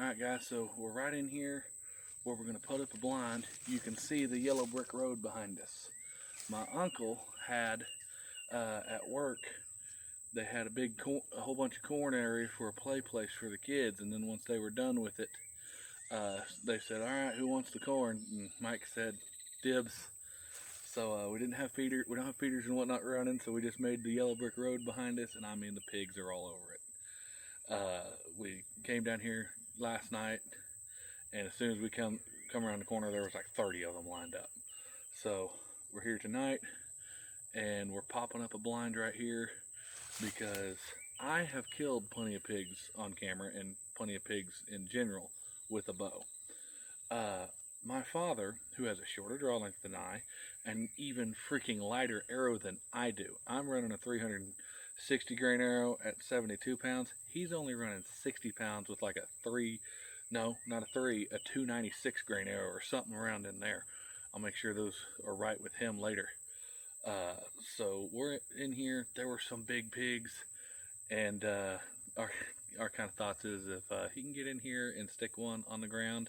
Alright guys, so we're right in here where we're going to put up a blind. You can see the yellow brick road behind us. My uncle had, at work, they had a whole bunch of corn area for a play place for the kids, and then once they were done with it, they said, alright, who wants the corn? And Mike said, dibs. So we don't have feeders and whatnot running, so we just made the yellow brick road behind us, and I mean the pigs are all over it. We came down here last night, and as soon as we come around the corner, there was like 30 of them lined up. So we're here tonight, and we're popping up a blind right here because I have killed plenty of pigs on camera and plenty of pigs in general with a bow. My father, who has a shorter draw length than I, and even freaking lighter arrow than I do. I'm running a 360 grain arrow at 72 pounds. He's only running 60 pounds with like a 296 grain arrow or something around in there. I'll make sure those are right with him later. So we're in here. There were some big pigs, and our kind of thoughts is if he can get in here and stick one on the ground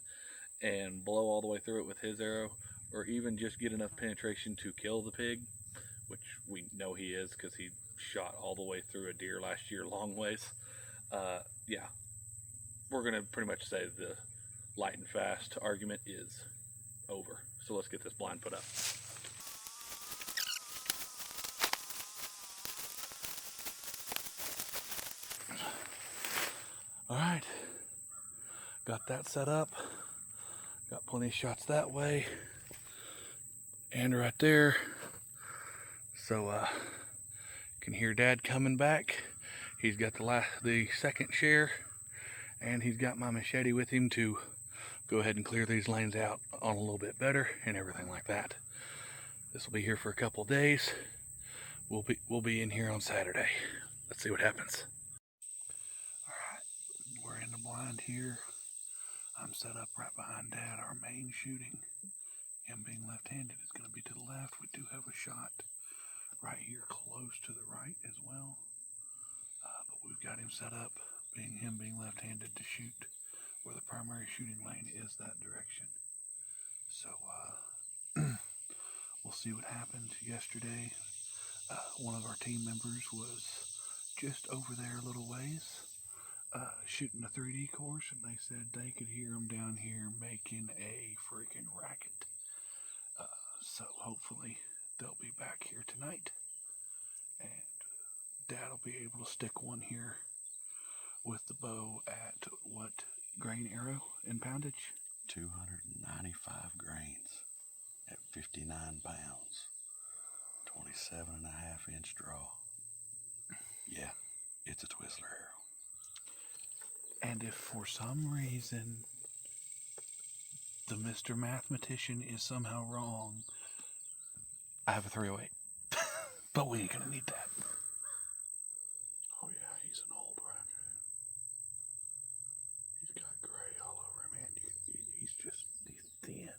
and blow all the way through it with his arrow, or even just get enough penetration to kill the pig, which we know he is because he shot all the way through a deer last year long ways. Yeah, we're gonna pretty much say the light and fast argument is over. So let's get this blind put up. All right, got that set up. Got plenty of shots that way and right there. So can hear Dad coming back. He's got the second share, and he's got my machete with him to go ahead and clear these lanes out on a little bit better and everything like that. This will be here for a couple days. We'll be in here on Saturday. Let's see what happens. All right, we're in the blind here. I'm set up right behind Dad. Our main shooting, him being left-handed, is going to be to the left. We do have a shot right here close to the right as well. But we've got him set up, him being left-handed, to shoot where the primary shooting lane is that direction. So we'll see what happened yesterday. One of our team members was just over there a little ways, shooting a 3D course, and they said they could hear them down here making a freaking racket. So hopefully they'll be back here tonight, and Dad will be able to stick one here with the bow at what grain arrow in poundage? 295 grains at 59 pounds, 27.5-inch draw. Yeah, it's a Twizzler arrow. And if for some reason the Mr. Mathematician is somehow wrong, I have a 308. But we ain't gonna need that. Oh yeah, he's an old racket. He's got gray all over him, man. He's thin.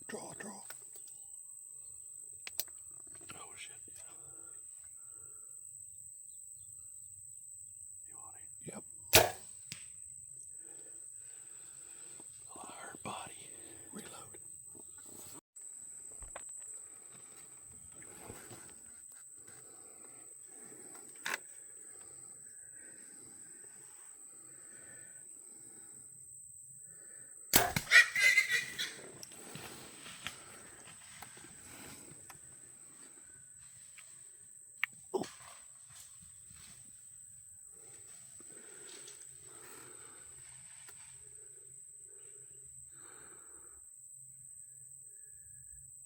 Draw. Oh shit. You want it? Yep. Her body. Reload.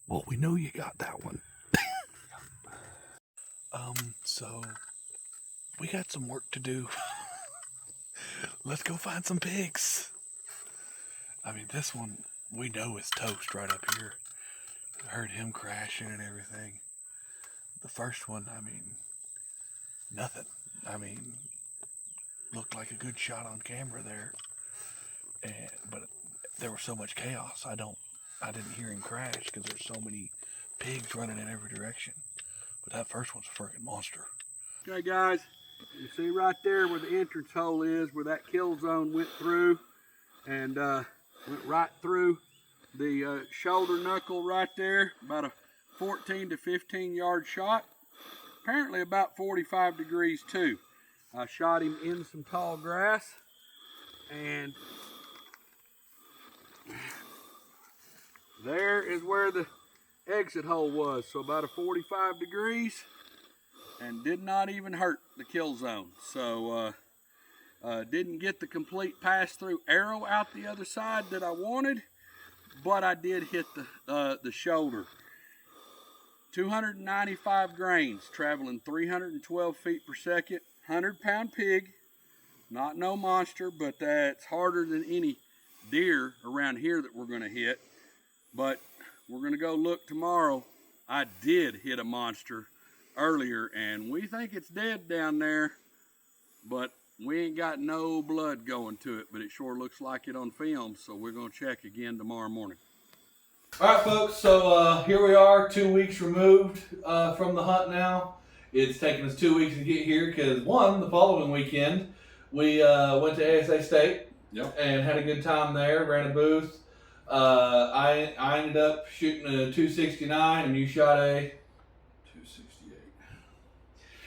Well, we know you got that one. So we got some work to do. Let's go find some pigs. I mean, this one we know is toast right up here. I heard him crashing and everything. The first one, I mean, nothing. I mean, looked like a good shot on camera there, but there was so much chaos. I didn't hear him crash because there's so many pigs running in every direction. But that first one's a freaking monster. Okay, guys, you see right there where the entrance hole is, where that kill zone went through, and went right through the shoulder knuckle right there, about a 14 to 15 yard shot. Apparently about 45 degrees too. I shot him in some tall grass, and there is where the exit hole was. So about a 45 degrees, and did not even hurt the kill zone. So didn't get the complete pass through arrow out the other side that I wanted, but I did hit the shoulder. 295 grains, traveling 312 feet per second, 100-pound pig. Not no monster, but that's harder than any deer around here that we're gonna hit. But we're gonna go look tomorrow. I did hit a monster earlier, and we think it's dead down there, but we ain't got no blood going to it, but it sure looks like it on film, so we're gonna check again tomorrow morning. All right, folks, so here we are, 2 weeks removed from the hunt now. It's taken us 2 weeks to get here because, the following weekend, we went to ASA State. Yep. And had a good time there, ran a booth. I ended up shooting a 269 and you shot a 268.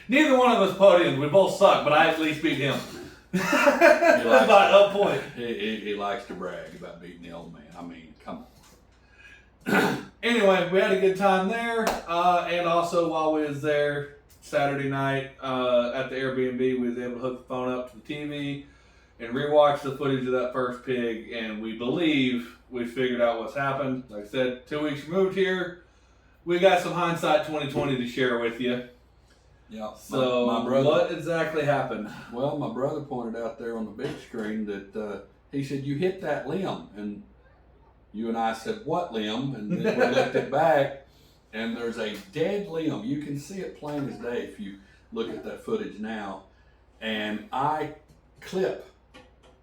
Neither one of us podiums. We both suck, but I at least beat him. That's about up point. He likes to brag about beating the old man. I mean, come on. Anyway, we had a good time there, and also while we was there Saturday night at the Airbnb, we was able to hook the phone up to the TV and rewatch the footage of that first pig, and we believe we figured out what's happened. Like I said, 2 weeks removed here. We got some hindsight 2020 to share with you. Yeah. So, my brother, what exactly happened? Well, my brother pointed out there on the big screen that he said, you hit that limb. And you and I said, what limb? And then we looked it back, and there's a dead limb. You can see it plain as day if you look at that footage now. And I clip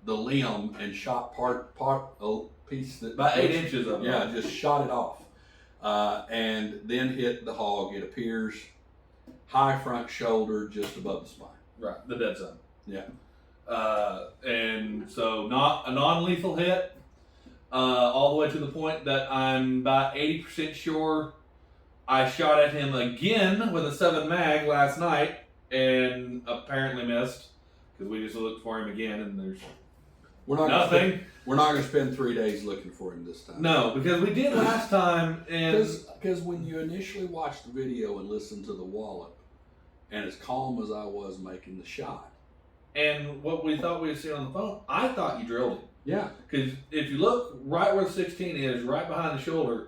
the limb and shot a piece that About 8 inches of it. Yeah, just shot it off, and then hit the hog. It appears high front shoulder, just above the spine. Right, the dead zone. Yeah. And so not a non-lethal hit, all the way to the point that I'm about 80% sure I shot at him again with a 7 mag last night and apparently missed because we just looked for him again and there's nothing. We're not going to spend 3 days looking for him this time. No, because we did last time, and because when you initially watched the video and listened to the wallop, and as calm as I was making the shot, and what we thought we would see on the phone, I thought you drilled him. yeah, Because if you look right where the 16 is, right behind the shoulder,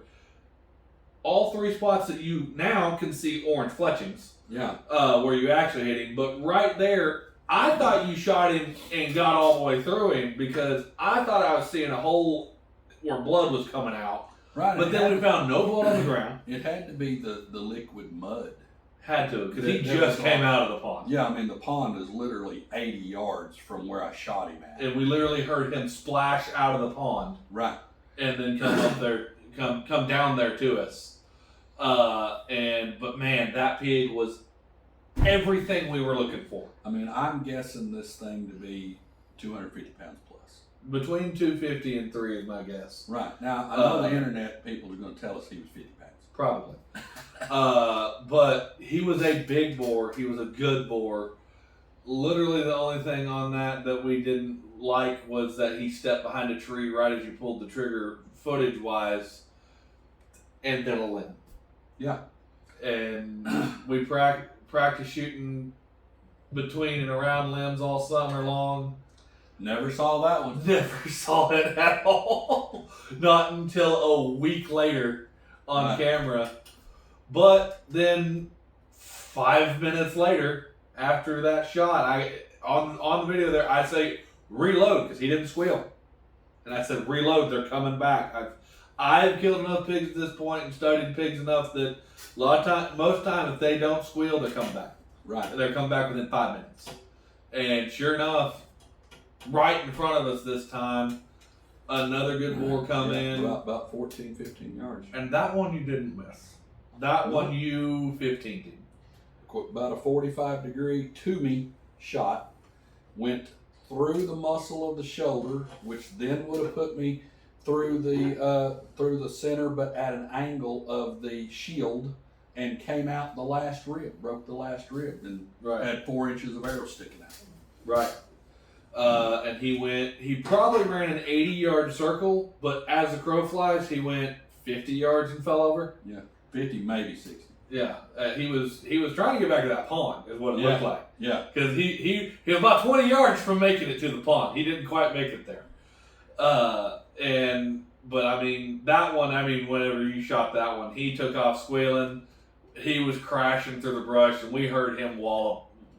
all 3 spots that you now can see orange fletchings, yeah, where you actually hit him, but right there, I thought you shot him and got all the way through him because I thought I was seeing a hole where blood was coming out. right. But then we found no blood on the ground. It had to be the liquid mud. Had to, because he That just was came all. out of the pond. Yeah, I mean the pond is literally 80 yards from where I shot him at. And we literally heard him splash out of the pond Right. and then come up there come down there to us. But man, that pig was everything we were looking for. I mean, I'm guessing this thing to be 250 pounds plus. Between 250 and 3 is my guess. Right. Now, I know the internet people are going to tell us he was 50 pounds. Probably. But he was a big boar. He was a good boar. Literally the only thing on that we didn't like was that he stepped behind a tree right as you pulled the trigger, footage-wise, and then a limb. Yeah. And we practiced shooting between and around limbs all summer long. Never saw that one. Never saw it at all. Not until a week later on camera. But then 5 minutes later, after that shot, on the video there, I say reload because he didn't squeal, and I said reload. They're coming back. I've killed enough pigs at this point and studied pigs enough that most time if they don't squeal, they come back. Right. They come back within 5 minutes, and sure enough, right in front of us this time, another good boar come in. About 14, 15 yards. And that one you didn't miss. That one you 15'd. About a 45-degree to me shot, went through the muscle of the shoulder, which then would have put me through the center, but at an angle of the shield, and came out the last rib, broke the last rib, and had 4 inches of arrow sticking out. Right. And he probably ran an 80-yard circle, but as the crow flies, he went 50 yards and fell over. Yeah, 50, maybe 60. Yeah, he was trying to get back to that pond, is what it looked like. Yeah, because he was about 20 yards from making it to the pond. He didn't quite make it there. But I mean that one. I mean, whenever you shot that one, he took off squealing. He was crashing through the brush, and we heard him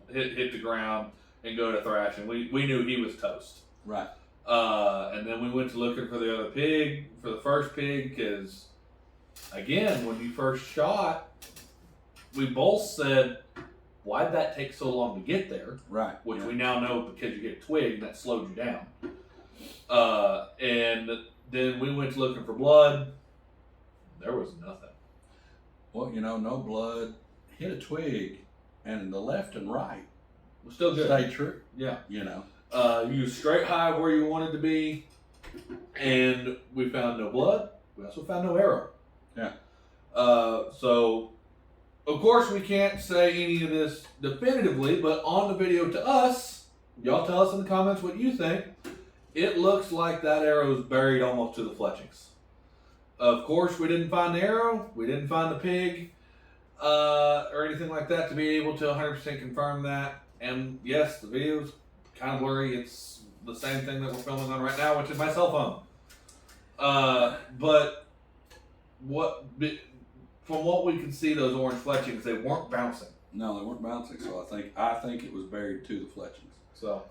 hit the ground and go to thrash, and we knew he was toast. Right. And then we went to looking for the other pig, for the first pig, because again, when you first shot, we both said, why'd that take so long to get there? Right. Which we now know because you get a twig and that slowed you down. And then we went looking for blood. There was nothing. Well, no blood. Hit a twig, and the left and right was still good. Stay true. Yeah. You straight high where you wanted to be, and we found no blood. We also found no arrow. Yeah. So, of course, we can't say any of this definitively, but on the video to us, y'all tell us in the comments what you think. It looks like that arrow is buried almost to the fletchings. Of course, we didn't find the arrow. We didn't find the pig or anything like that to be able to 100% confirm that. And yes, the video's kind of blurry. It's the same thing that we're filming on right now, which is my cell phone. But from what we can see, those orange fletchings, they weren't bouncing. No, they weren't bouncing. So I think it was buried to the fletchings. So,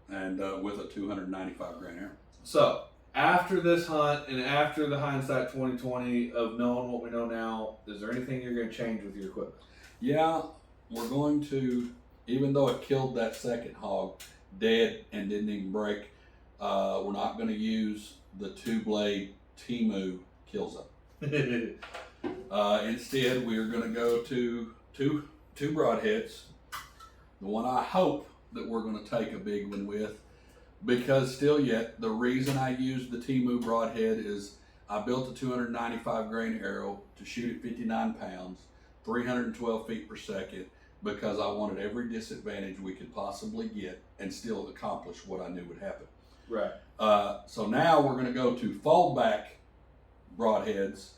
and with a 295 grain arrow. So after this hunt and after the hindsight 2020 of knowing what we know now, is there anything you're going to change with your equipment? Yeah, we're going to. Even though it killed that second hog dead and didn't even break, we're not going to use the 2-blade Temu kill zone. Instead, we're going to go to two broadheads. The one I hope that we're going to take a big one with, because still yet, the reason I used the Temu broadhead is I built a 295 grain arrow to shoot at 59 pounds, 312 feet per second, because I wanted every disadvantage we could possibly get and still accomplish what I knew would happen. Right. So now we're going to go to fold back broadheads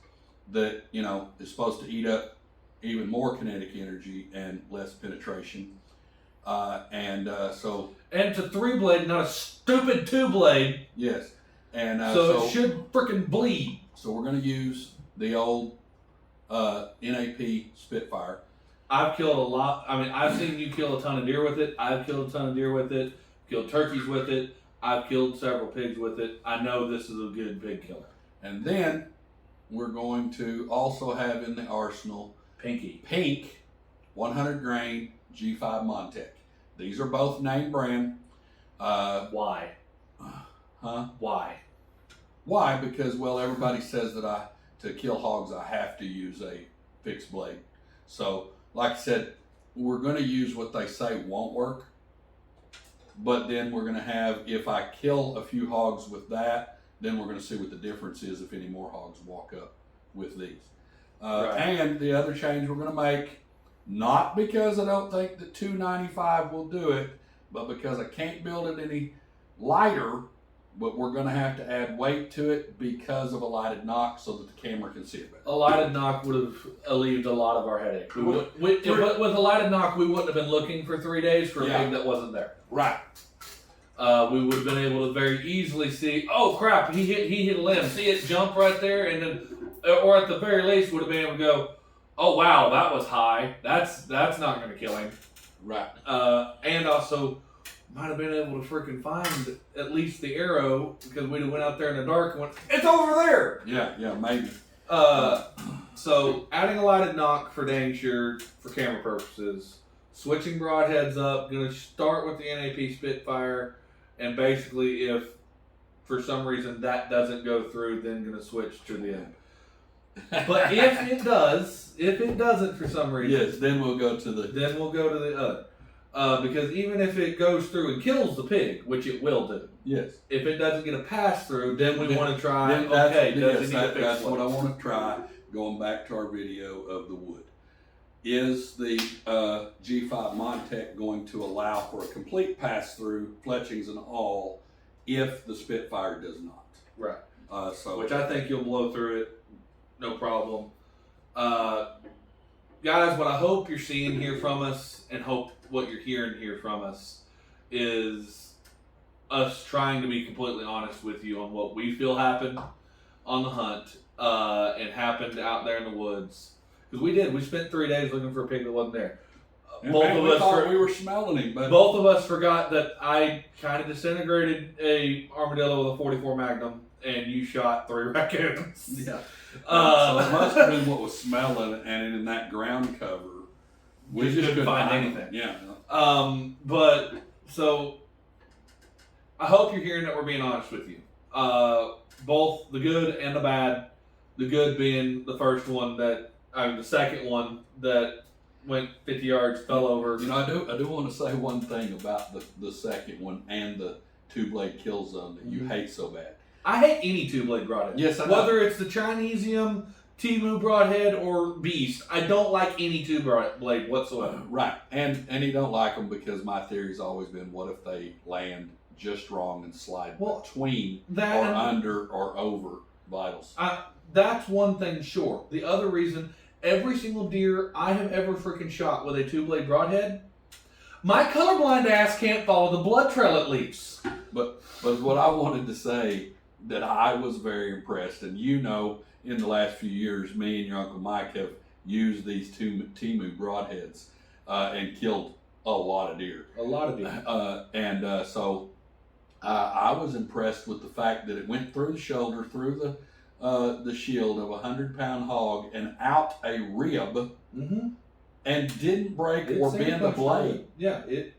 that, is supposed to eat up even more kinetic energy and less penetration. And to 3-blade, not a stupid 2-blade. Yes. And so it should freaking bleed. So we're going to use the old NAP Spitfire. I've killed a lot. I mean, I've seen you kill a ton of deer with it. I've killed a ton of deer with it. Killed turkeys with it. I've killed several pigs with it. I know this is a good pig killer. And then we're going to also have in the arsenal pink 100 grain G5 Montec. These are both name brand. Why? Huh? Why? Why? Because, well, everybody says that to kill hogs, I have to use a fixed blade. So, like I said, we're going to use what they say won't work. But then we're going to have, if I kill a few hogs with that, then we're going to see what the difference is if any more hogs walk up with these. Right. And the other change we're going to make, not because I don't think the 295 will do it, but because I can't build it any lighter, but we're going to have to add weight to it because of a lighted knock so that the camera can see it better. A lighted knock would have alleviated a lot of our headache. With a lighted knock, we wouldn't have been looking for 3 days for a pig that wasn't there. Right. We would have been able to very easily see, oh crap, he hit a limb. See it jump right there, and then, or at the very least, would have been able to go, oh wow, that was high. That's not going to kill him. Right. And also might have been able to freaking find at least the arrow because we'd have went out there in the dark and went, it's over there. Yeah, maybe. So adding a lighted knock for dang sure for camera purposes. Switching broadheads up. Going to start with the NAP Spitfire, and basically, if for some reason that doesn't go through, then going to switch to the end. But if it doesn't for some reason, yes, then we'll go to the other. Because even if it goes through and kills the pig, which it will do, yes, if it doesn't get a pass through, then we want to try. That's what I want to try. Going back to our video of the wood, is the G5 Montec going to allow for a complete pass through, fletchings and all, if the Spitfire does not? Right. Which which I think you'll blow through it, no problem. Guys, what I hope you're seeing here from us, and hope what you're hearing here from us, is us trying to be completely honest with you on what we feel happened on the hunt and happened out there in the woods. Because we spent 3 days looking for a pig that wasn't there. we thought we were smelling him, but both of us forgot that I kind of disintegrated a armadillo with a 44 Magnum, and you shot 3 raccoons. Yeah. So it must have been what was smelling, and in that ground cover, we just couldn't find anything. Yeah. But so I hope you're hearing that we're being honest with you. Both the good and the bad. The good being the first one the second one that went 50 yards, fell over. You know, I do want to say one thing about the second one and the 2-blade kill zone that you hate so bad. I hate any 2-blade broadhead. Yes, I know. Whether it's the Chinesium, Timu broadhead, or Beast, I don't like any 2-blade whatsoever. Right, and you don't like them because my theory's always been, what if they land just wrong and slide between that or under or over vitals? That's one thing, sure. The other reason, every single deer I have ever freaking shot with a 2-blade broadhead, my colorblind ass can't follow the blood trail it leaves. But what I wanted to say, that I was very impressed, and in the last few years, me and your Uncle Mike have used these Timu broadheads and killed a lot of deer. A lot of deer. So I was impressed with the fact that it went through the shoulder, through the shield of a 100-pound hog, and out a rib, and didn't break or bend a blade. Yeah, it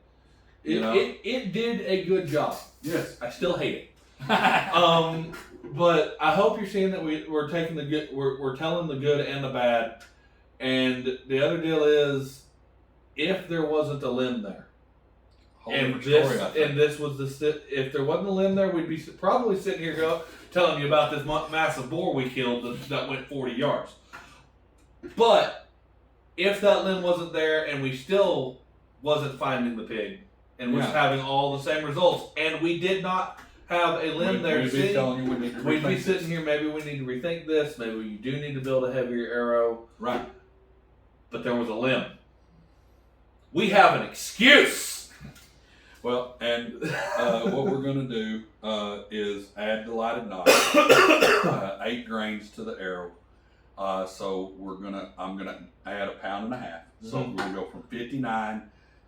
did a good job. Yes, I still hate it. But I hope you're seeing that we're taking the good, we're telling the good and the bad. And the other deal is, if there wasn't a limb there, if there wasn't a limb there, we'd be probably sitting here telling you about this massive boar we killed that went 40 yards. But if that limb wasn't there and we still wasn't finding the pig and was having all the same results, and we did not have a limb there to see, we'd be sitting here, maybe we need to rethink this, maybe you do need to build a heavier arrow. Right. But there was a limb. We have an excuse. Well, and what we're going to do is add the lighted knob, 8 grains to the arrow. So I'm gonna add 1.5 pounds. So we're gonna go from 59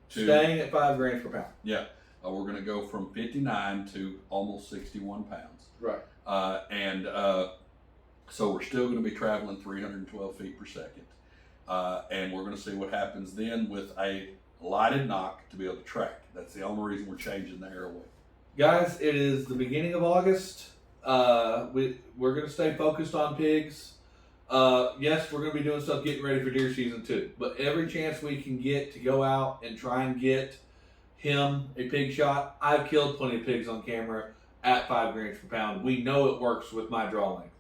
to staying at 5 grains per pound. Yeah, we're gonna go from 59 to almost 61 pounds. Right. So we're still gonna be traveling 312 feet per second, and we're gonna see what happens then with a lighted knock to be able to track. That's the only reason we're changing the arrow weight. Guys, it is the beginning of August. we're gonna stay focused on pigs. Yes, we're gonna be doing stuff getting ready for deer season too. But every chance we can get to go out and try and get him a pig shot. I've killed plenty of pigs on camera at 5 grams per pound. We know it works with my draw length.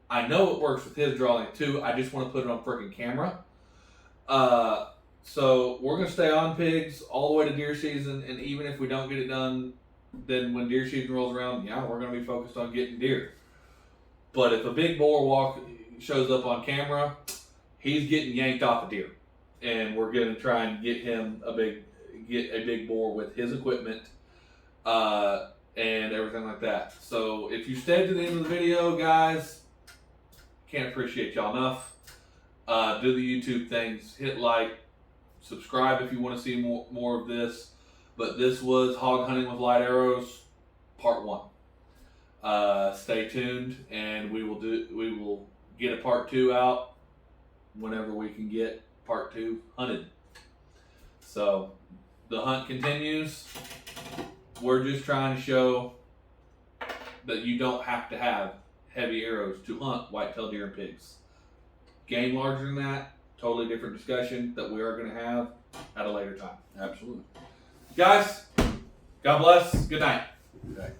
I know it works with his draw length too. I just want to put it on freaking camera. So we're gonna stay on pigs all the way to deer season, and even if we don't get it done, then when deer season rolls around, yeah, we're gonna be focused on getting deer. But if a big boar shows up on camera, he's getting yanked off a deer, and we're gonna try and get him a big boar with his equipment, and everything like that. So if you stayed to the end of the video, guys, can't appreciate y'all enough. Do the YouTube things, hit like, subscribe if you want to see more of this. But this was Hog Hunting with Light Arrows, Part 1. Stay tuned, and we will get a Part 2 out whenever we can get Part 2 hunted. So the hunt continues. We're just trying to show that you don't have to have heavy arrows to hunt whitetail deer and pigs. Game larger than that, totally different discussion that we are going to have at a later time. Absolutely. Guys, God bless. Good night. Okay.